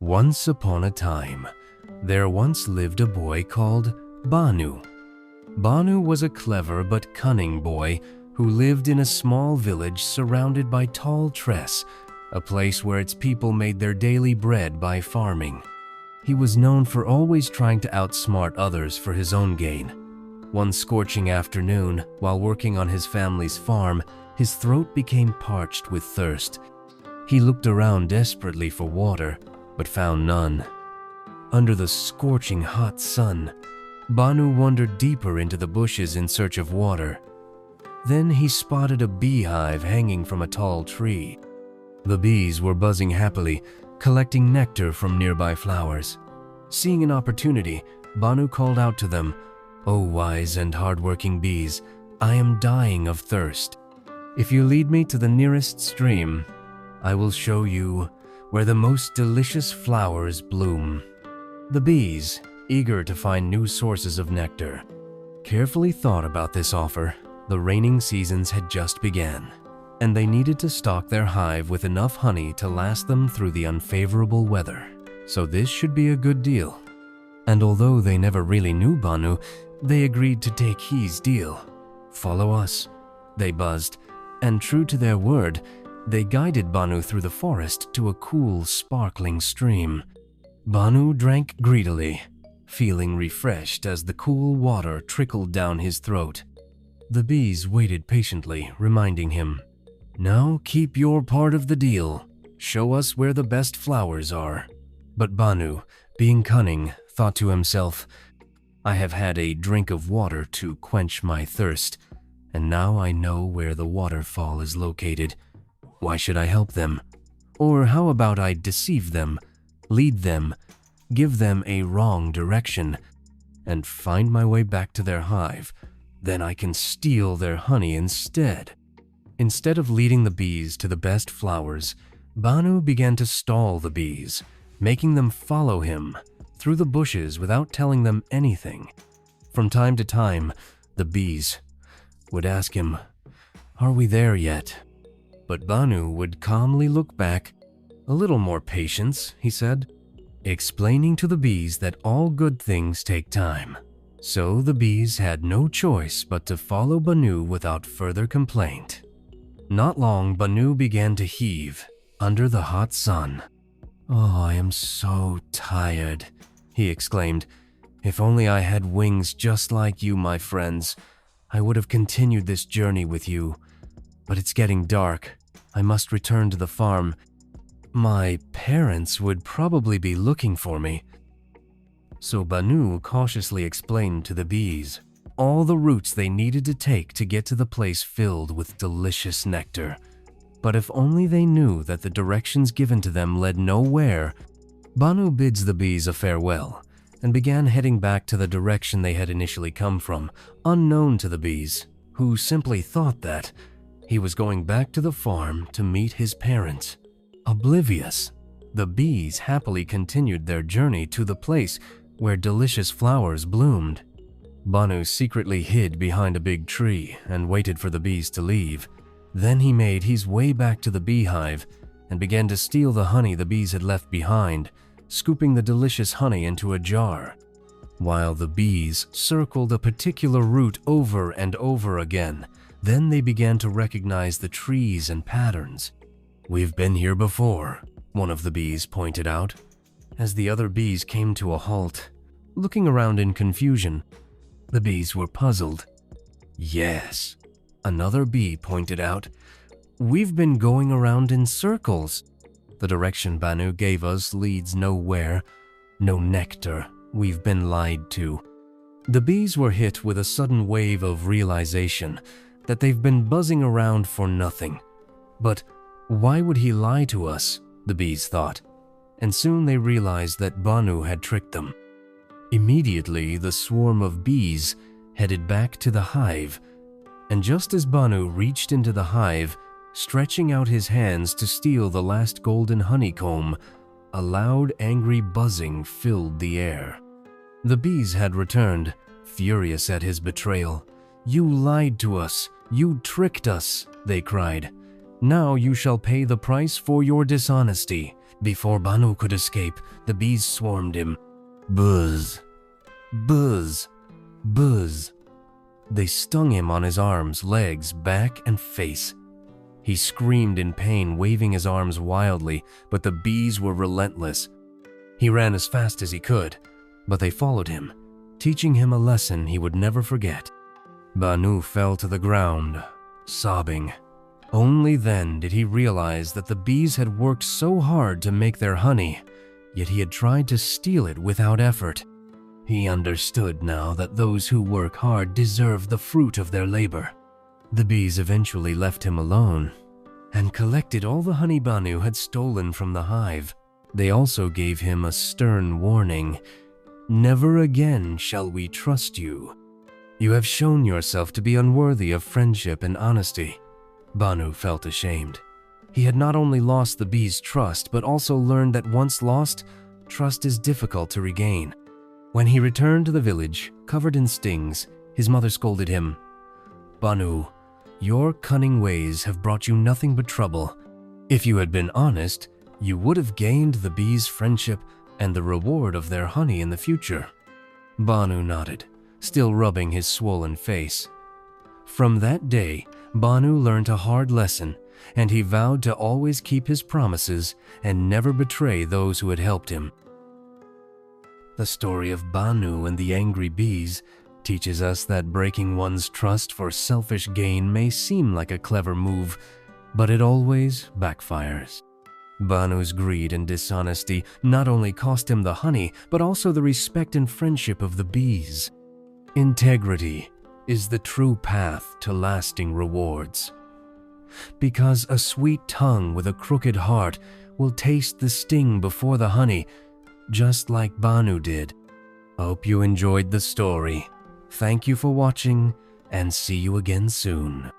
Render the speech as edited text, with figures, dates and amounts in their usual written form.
Once upon a time, there once lived a boy called Banu. Banu was a clever but cunning boy who lived in a small village surrounded by tall trees, a place where its people made their daily bread by farming. He was known for always trying to outsmart others for his own gain. One scorching afternoon, while working on his family's farm, his throat became parched with thirst. He looked around desperately for water, but found none. Under the scorching hot sun, Banu wandered deeper into the bushes in search of water. Then he spotted a beehive hanging from a tall tree. The bees were buzzing happily, collecting nectar from nearby flowers. Seeing an opportunity, Banu called out to them, "O wise and hard-working bees, I am dying of thirst. If you lead me to the nearest stream, I will show you where the most delicious flowers bloom." The bees, eager to find new sources of nectar, carefully thought about this offer. The raining seasons had just begun, and they needed to stock their hive with enough honey to last them through the unfavorable weather. So this should be a good deal. And although they never really knew Banu, they agreed to take his deal. "Follow us," they buzzed, and true to their word, they guided Banu through the forest to a cool, sparkling stream. Banu drank greedily, feeling refreshed as the cool water trickled down his throat. The bees waited patiently, reminding him, "Now keep your part of the deal. Show us where the best flowers are." But Banu, being cunning, thought to himself, "I have had a drink of water to quench my thirst, and now I know where the waterfall is located. Why should I help them? Or how about I deceive them, lead them, give them a wrong direction, and find my way back to their hive? Then I can steal their honey instead." Instead of leading the bees to the best flowers, Banu began to stall the bees, making them follow him through the bushes without telling them anything. From time to time, the bees would ask him, "Are we there yet?" But Banu would calmly look back. "A little more patience," he said, explaining to the bees that all good things take time. So the bees had no choice but to follow Banu without further complaint. Not long, Banu began to heave under the hot sun. "Oh, I am so tired," he exclaimed. "If only I had wings just like you, my friends. I would have continued this journey with you. But it's getting dark. I must return to the farm. My parents would probably be looking for me." So Banu cautiously explained to the bees all the routes they needed to take to get to the place filled with delicious nectar. But if only they knew that the directions given to them led nowhere. Banu bids the bees a farewell and began heading back to the direction they had initially come from, unknown to the bees, who simply thought that he was going back to the farm to meet his parents. Oblivious, the bees happily continued their journey to the place where delicious flowers bloomed. Banu secretly hid behind a big tree and waited for the bees to leave. Then he made his way back to the beehive and began to steal the honey the bees had left behind, scooping the delicious honey into a jar. While the bees circled a particular route over and over again, then they began to recognize the trees and patterns. "We've been here before," one of the bees pointed out, as the other bees came to a halt. Looking around in confusion, the bees were puzzled. "Yes," another bee pointed out, "we've been going around in circles. The direction Banu gave us leads nowhere. No nectar. We've been lied to." The bees were hit with a sudden wave of realization that they've been buzzing around for nothing. But why would he lie to us? The bees thought, and soon they realized that Banu had tricked them. Immediately, the swarm of bees headed back to the hive, and just as Banu reached into the hive, stretching out his hands to steal the last golden honeycomb, a loud, angry buzzing filled the air. The bees had returned, furious at his betrayal. "You lied to us! You tricked us!" they cried. "Now you shall pay the price for your dishonesty. Before Banu could escape, the bees swarmed him. Buzz, buzz, buzz. They stung him on his arms, legs, back, and face. He screamed in pain, waving his arms wildly, but the bees were relentless. He ran as fast as he could, but they followed him, teaching him a lesson he would never forget. Banu fell to the ground, sobbing. Only then did he realize that the bees had worked so hard to make their honey, yet he had tried to steal it without effort. He understood now that those who work hard deserve the fruit of their labor. The bees eventually left him alone and collected all the honey Banu had stolen from the hive. They also gave him a stern warning. Never again shall we trust you. You have shown yourself to be unworthy of friendship and honesty. Banu felt ashamed. He had not only lost the bees' trust, but also learned that once lost, trust is difficult to regain. When he returned to the village, covered in stings, his mother scolded him. Banu, your cunning ways have brought you nothing but trouble. If you had been honest, you would have gained the bees' friendship and the reward of their honey in the future. Banu nodded, still rubbing his swollen face. From that day, Banu learned a hard lesson, and he vowed to always keep his promises and never betray those who had helped him. The story of Banu and the angry bees teaches us that breaking one's trust for selfish gain may seem like a clever move, but it always backfires. Banu's greed and dishonesty not only cost him the honey, but also the respect and friendship of the bees. Integrity is the true path to lasting rewards. Because a sweet tongue with a crooked heart will taste the sting before the honey, just like Banu did. Hope you enjoyed the story. Thank you for watching, and see you again soon.